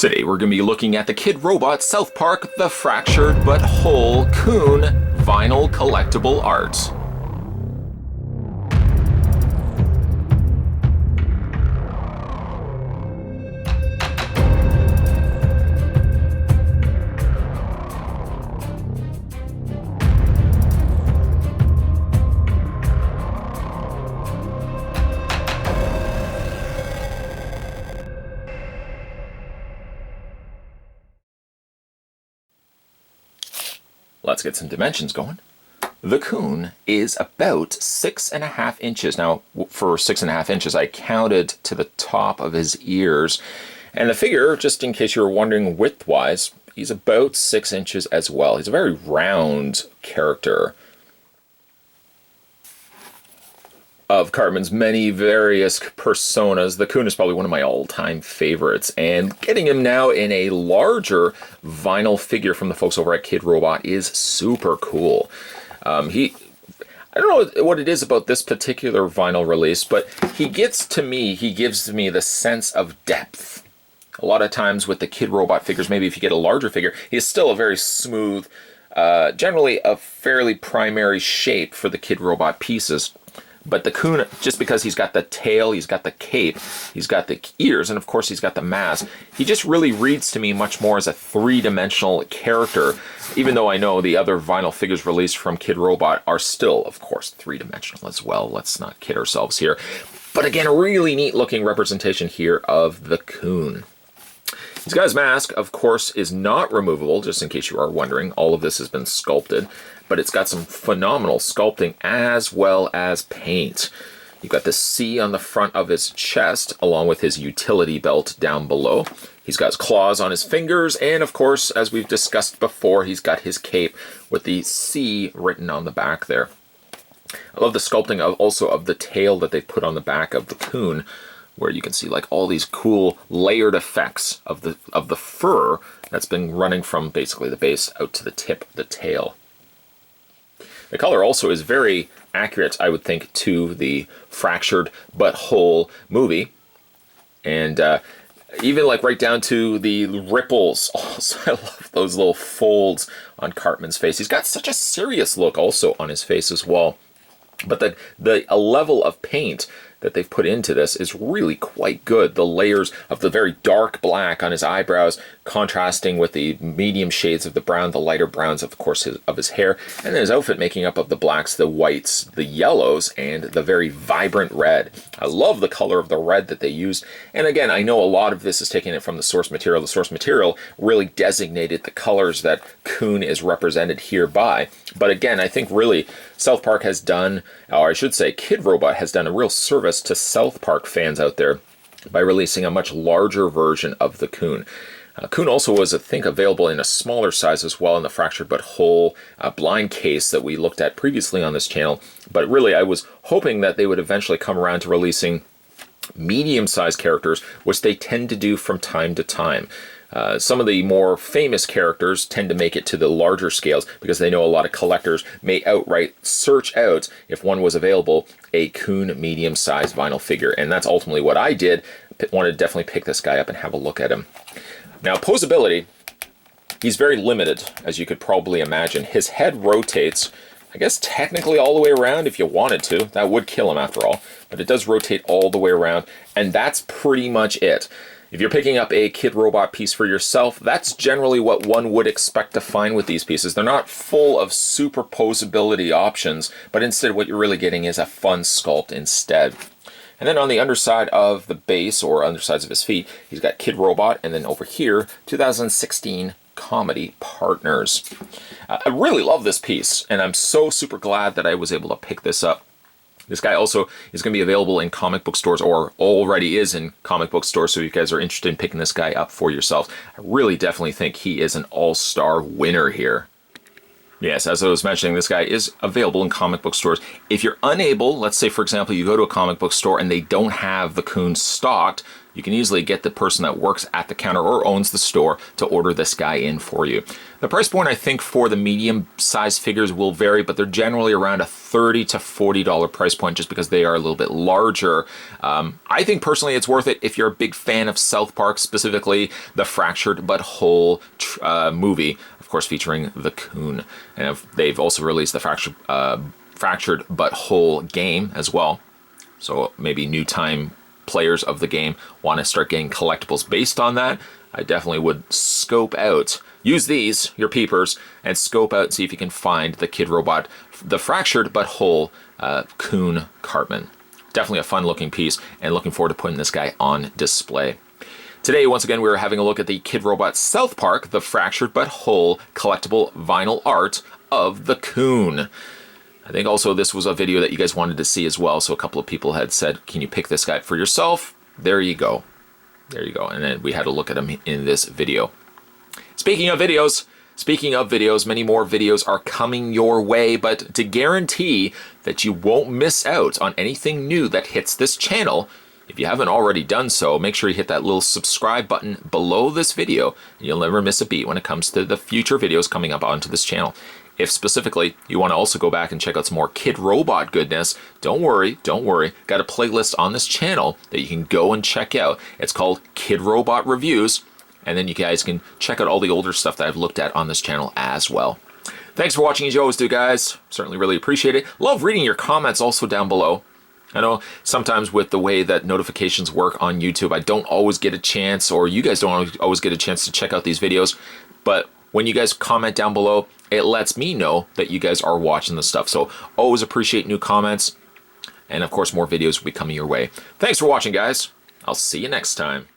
Today we're going to be looking at the Kidrobot South Park The Fractured But Whole Coon vinyl collectible art. Let's get some dimensions going. The Coon is about 6.5 inches. Now, for 6.5 inches, I counted to the top of his ears. And the figure, just in case you were wondering width-wise, he's about 6 inches as well. He's a very round character. Of Cartman's many various personas, the Coon is probably one of my all-time favorites, and getting him now in a larger vinyl figure from the folks over at Kidrobot is super cool. I don't know what it is about this particular vinyl release, but he gives me the sense of depth. A lot of times with the Kidrobot figures, maybe if you get a larger figure, he's still a very smooth, generally a fairly primary shape for the Kidrobot pieces. But the Coon, just because he's got the tail, he's got the cape, he's got the ears, and of course he's got the mask, he just really reads to me much more as a three-dimensional character, even though I know the other vinyl figures released from Kidrobot are still, of course, three-dimensional as well. Let's not kid ourselves here. But again, a really neat-looking representation here of the Coon. He's got his mask, of course, is not removable, just in case you are wondering. All of this has been sculpted, but it's got some phenomenal sculpting as well as paint. You've got the C on the front of his chest, along with his utility belt down below. He's got his claws on his fingers, and of course, as we've discussed before, he's got his cape with the C written on the back there. I love the sculpting also of the tail that they put on the back of the Coon, where you can see like all these cool layered effects of the fur that's been running from basically the base out to the tip of the tail. The color also is very accurate, I would think, to the Fractured But Whole movie. And even like right down to the ripples. Also, I love those little folds on Cartman's face. He's got such a serious look also on his face as well. But the level of paint that they've put into this is really quite good. The layers of the very dark black on his eyebrows contrasting with the medium shades of the brown, the lighter browns, of course, of his hair, and then his outfit making up of the blacks, the whites, the yellows, and the very vibrant red. I love the color of the red that they used. And again, I know a lot of this is taking it from the source material. The source material really designated the colors that Coon is represented here by. But again, I think really South Park has done, or I should say Kidrobot has done a real service to South Park fans out there by releasing a much larger version of the Coon. Coon also was, I think, available in a smaller size as well in the Fractured But Whole blind case that we looked at previously on this channel. But really, I was hoping that they would eventually come around to releasing medium-sized characters, which they tend to do from time to time. Some of the more famous characters tend to make it to the larger scales because they know a lot of collectors may outright search out, if one was available, a Coon medium-sized vinyl figure. And that's ultimately what I did. Wanted to definitely pick this guy up and have a look at him. Now, Poseability, he's very limited, as you could probably imagine. His head rotates, I guess technically all the way around if you wanted to. That would kill him after all. But it does rotate all the way around, and that's pretty much it. If you're picking up a Kidrobot piece for yourself, that's generally what one would expect to find with these pieces. They're not full of superposability options, but instead what you're really getting is a fun sculpt instead. And then on the underside of the base, or undersides of his feet, he's got Kidrobot, and then over here, 2016 Comedy Partners. I really love this piece, and I'm so super glad that I was able to pick this up. This guy also is going to be available in comic book stores, or already is in comic book stores, so if you guys are interested in picking this guy up for yourselves. I really definitely think he is an all-star winner here. Yes, as I was mentioning, this guy is available in comic book stores. If you're unable, let's say for example you go to a comic book store and they don't have the Coon stocked, you can easily get the person that works at the counter or owns the store to order this guy in for you. The price point, I think, for the medium-sized figures will vary, but they're generally around a $30 to $40 price point just because they are a little bit larger. I think personally it's worth it if you're a big fan of South Park, specifically the Fractured But Whole movie, of course featuring the Coon. And they've also released the Fractured But Whole game as well. So maybe new time players of the game want to start getting collectibles based on that. I definitely would scope out, use these, your peepers, and scope out and see if you can find the Kidrobot, the Fractured But Whole Coon Cartman. Definitely a fun looking piece, and looking forward to putting this guy on display. Today, once again, we were having a look at the Kidrobot South Park, the Fractured But Whole collectible vinyl art of the Coon. I think also this was a video that you guys wanted to see as well, so a couple of people had said, can you pick this guy for yourself? There you go. There you go. And then we had a look at him in this video. Speaking of videos, many more videos are coming your way, but to guarantee that you won't miss out on anything new that hits this channel, if you haven't already done so, make sure you hit that little subscribe button below this video, and you'll never miss a beat when it comes to the future videos coming up onto this channel. If specifically you want to also go back and check out some more Kidrobot goodness, don't worry. Got a playlist on this channel that you can go and check out. It's called Kidrobot Reviews, and then you guys can check out all the older stuff that I've looked at on this channel as well. Thanks for watching as you always do, guys. Certainly really appreciate it. Love reading your comments also down below. I know sometimes with the way that notifications work on YouTube, I don't always get a chance, or you guys don't always get a chance to check out these videos, but when you guys comment down below, it lets me know that you guys are watching the stuff. So always appreciate new comments. And of course, more videos will be coming your way. Thanks for watching, guys. I'll see you next time.